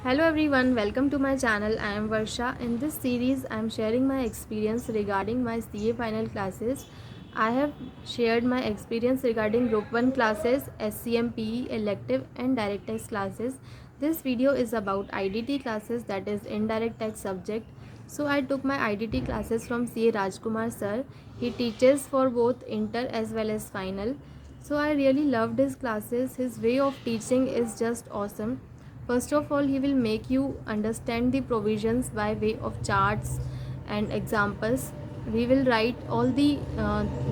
Hello everyone, welcome to my channel. I am Varsha. In this series, I am sharing my experience regarding my CA final classes. I have shared my experience regarding Group 1 classes, SCM PE elective and direct text classes. This video is about IDT classes, that is indirect text subject. So I took my IDT classes from CA Rajkumar sir. He teaches for both inter as well as final. So I really loved his classes. His way of teaching is just awesome. First of all, he will make you understand the provisions by way of charts and examples. We will write all the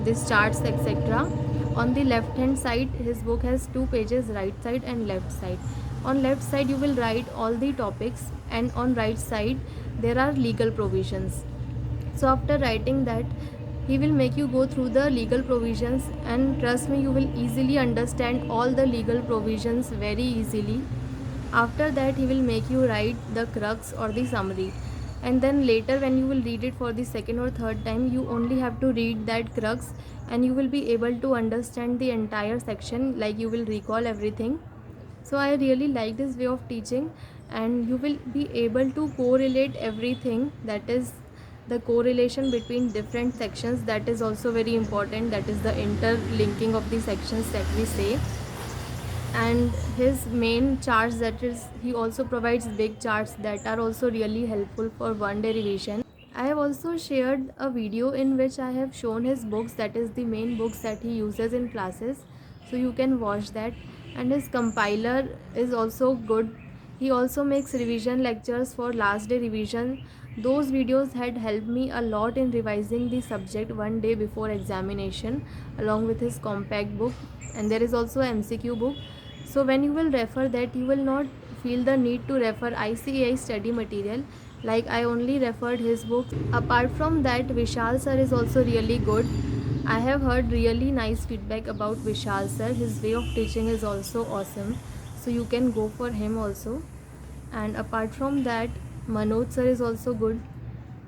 these charts etc. On the left hand side, his book has two pages, right side and left side. On left side, you will write all the topics, and on right side, there are legal provisions. So after writing that, he will make you go through the legal provisions, and trust me, you will easily understand all the legal provisions very easily. After that, he will make you write the crux or the summary, and then later when you will read it for the second or third time, you only have to read that crux and you will be able to understand the entire section, like you will recall everything. So I really like this way of teaching, and you will be able to correlate everything, that is the correlation between different sections, that is also very important, that is the interlinking of the sections that we say. And his main charts, that is he also provides big charts that are also really helpful for one day revision. I have also shared a video in which I have shown his books, that is the main books that he uses in classes, so you can watch that. And his compiler is also good. He also makes revision lectures for last day revision. Those videos had helped me a lot in revising the subject one day before examination, along with his compact book. And there is also a MCQ book, so when you will refer that, you will not feel the need to refer ICAI study material, like I only referred his books. Apart from that, Vishal sir is also really good. I have heard really nice feedback about Vishal sir. His way of teaching is also awesome, so you can go for him also. And apart from that, Manoj sir is also good.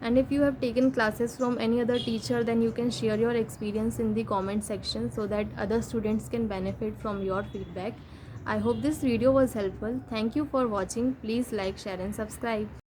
And if you have taken classes from any other teacher, then you can share your experience in the comment section so that other students can benefit from your feedback. I hope this video was helpful. Thank you for watching. Please like, share and subscribe.